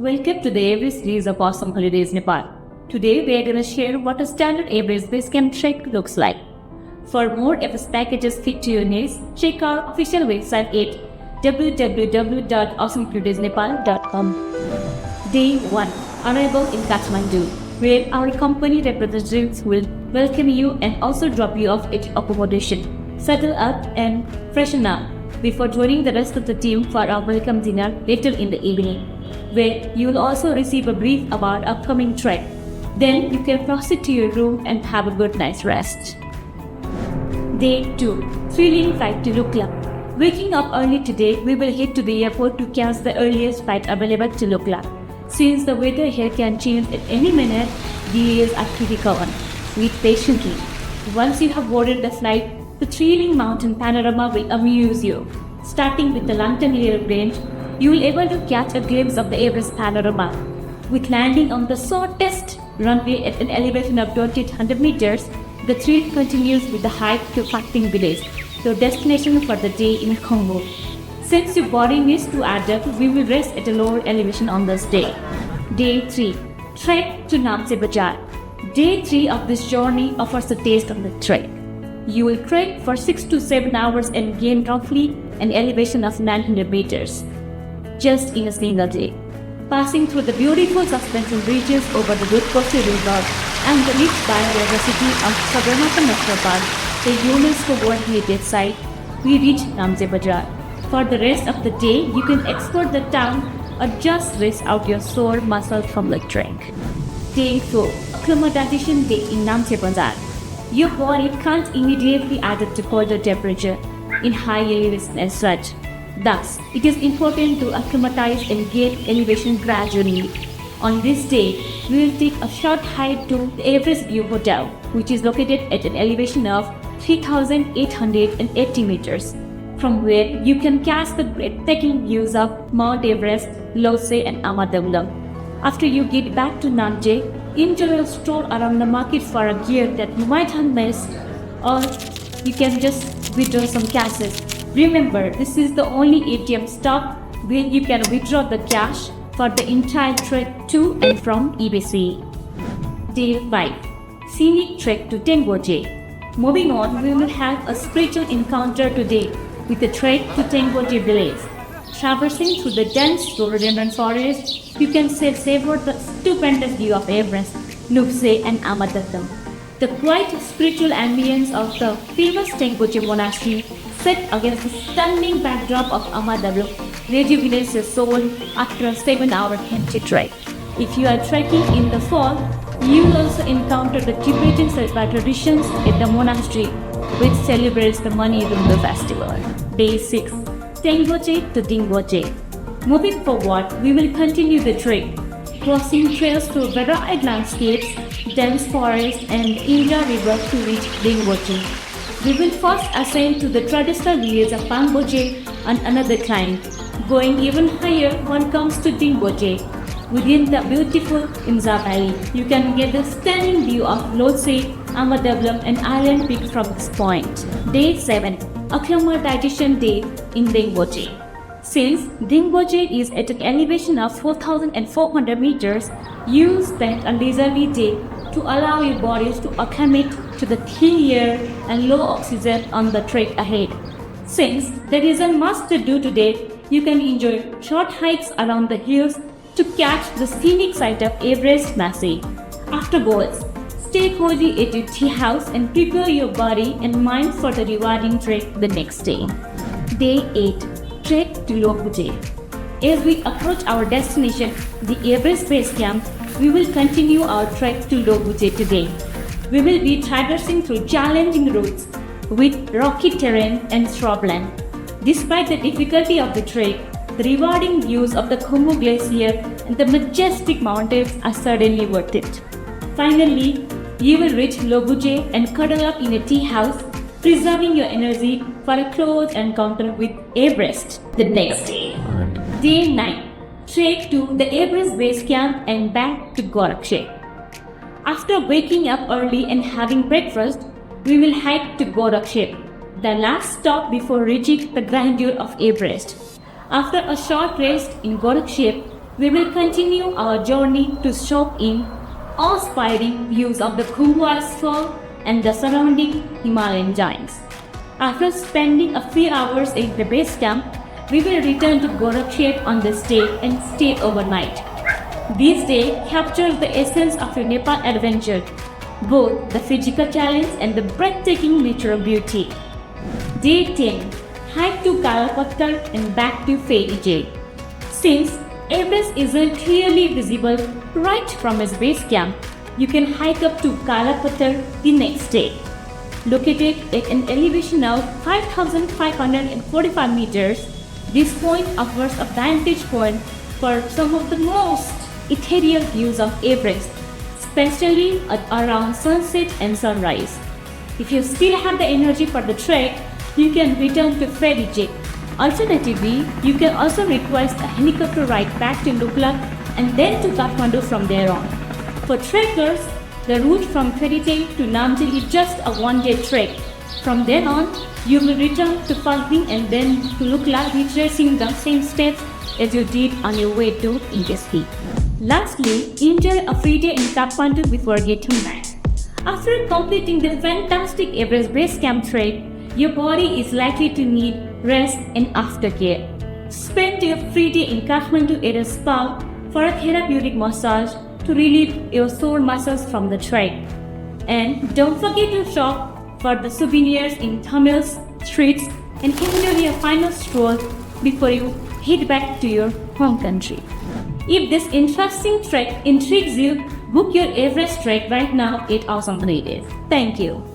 Welcome to the Everest Days of Awesome Holidays Nepal. Today we are going to share what a standard Everest Base Camp trek looks like. For more Everest packages fit to your needs, check our official website at www.awesomeholidayesnepal.com. Day 1. Arrival in Kathmandu, where our company representatives will welcome you and also drop you off at accommodation. Settle up and freshen up before joining the rest of the team for our welcome dinner later in the evening, where you will also receive a brief about upcoming trek. Then you can proceed to your room and have a good night's rest. Day 2. Thrilling flight to Lukla. Waking up early today, we will head to the airport to catch the earliest flight available to Lukla. Since the weather here can change at any minute, delays are critical. Wait patiently. Once you have boarded the flight, the thrilling mountain panorama will amuse you. Starting with the Lantanier Range, you will be able to catch a glimpse of the Everest panorama. With landing on the shortest runway at an elevation of 2800 meters, the thrill continues with the hike to Fakting village, your destination for the day in Congo. Since your body needs to adapt, we will rest at a lower elevation on this day. Day 3. Trek to Namche Bazaar. Day 3 of this journey offers a taste of the trek. You will trek for 6 to 7 hours and gain roughly an elevation of 900 meters, just in a single day. Passing through the beautiful suspension bridges over the Lukla River and the rich biodiversity of Sagarmatha National Park, the UNESCO World Heritage Site, we reach Namche Bazaar. For the rest of the day, you can explore the town or just rest out your sore muscles from the trek. Day 4. Acclimatization Day in Namche Bazaar. Your body can't immediately adapt to colder temperature in high elevation as such. Thus, it is important to acclimatize and gain elevation gradually. On this day, we will take a short hike to the Everest View Hotel, which is located at an elevation of 3,880 meters, from where you can catch the breathtaking views of Mount Everest, Lhotse and Amadablam. After you get back to Namche, enjoy a stroll around the market for a gear that you might have missed, or you can just withdraw some cash. Remember, this is the only ATM stop where you can withdraw the cash for the entire trek to and from EBC. Day 5. Scenic Trek to Tengboche. Moving on, we will have a spiritual encounter today with the trek to Tengboche village. Traversing through the dense rhododendron forest, you can savor the stupendous view of Everest, Lhotse and Amadablam. The quiet spiritual ambience of the famous Tengboche monastery set against the stunning backdrop of Amadablam rejuvenates your soul after a 7-hour empty trek. If you are trekking in the fall, you will also encounter the Tibetan Sherpa traditions at the monastery, which celebrates the Mani Rumbu festival. Day 6. Tengboche to Dingboche. Moving forward, we will continue the trek, crossing trails through varied landscapes, dense forests and Indra River to reach Dingboche. We will first ascend to the traditional village of Pangboche on another climb. Going even higher, one comes to Dingboche. Within the beautiful Imza Valley, you can get the stunning view of Lhotse, Amadablam and Island Peak from this point. Day 7. Acclimatization Day in Dingboche. Since Dingboche is at an elevation of 4,400 meters, you spend a leisurely day to allow your bodies to acclimate to the thin air and low oxygen on the trek ahead. Since there isn't much to do today, you can enjoy short hikes around the hills to catch the scenic sight of Everest Massif. Afterwards, stay cozy at your tea house and prepare your body and mind for the rewarding trek the next day. Day 8. Trek to Lhotse. As we approach our destination, the Everest Base Camp, we will continue our trek to Lhotse today. We will be traversing through challenging routes with rocky terrain and shrubland. Despite the difficulty of the trek, the rewarding views of the Khumbu Glacier and the majestic mountains are certainly worth it. Finally, you will reach Lhotse and cuddle up in a tea house, preserving your energy for a close encounter with Everest the next day. Day 9. Trek to the Everest Base Camp and back to Gorakhpur. After waking up early and having breakfast, we will hike to Gorakhpur, the last stop before reaching the grandeur of Everest. After a short rest in Gorakhpur, we will continue our journey to soak in awe-inspiring views of the Khumbu Icefall and the surrounding Himalayan giants. After spending a few hours at the base camp, we will return to Gorakhet on this day and stay overnight. This day captures the essence of your Nepal adventure, both the physical challenge and the breathtaking natural beauty. Day 10. Hike to Kalapattar and back to Ferry. Since Everest isn't clearly visible right from its base camp, you can hike up to Kalapattar the next day. Located at an elevation of 5,545 meters, this point offers a vantage point for some of the most ethereal views of Everest, especially at around sunset and sunrise. If you still have the energy for the trek, you can return to Ferry. Alternatively, you can also request a helicopter ride back to Lukla and then to Kathmandu from there on. For trekkers, the route from Ferry to Namche is just a one-day trek. From then on, you will return to Phagding and then to Lukla, retracing the same steps as you did on your way to Ingeski. Lastly, enjoy a free day in Kathmandu before getting back. After completing the fantastic Everest Base Camp trek, your body is likely to need rest and aftercare. Spend your free day in Kathmandu at a spa for a therapeutic massage to relieve your sore muscles from the trek. And don't forget to shop for the souvenirs in tunnels, streets, and enjoy your final stroll before you head back to your home country. If this interesting trek intrigues you, book your Everest trek right now at Awesome Holidays. Thank you.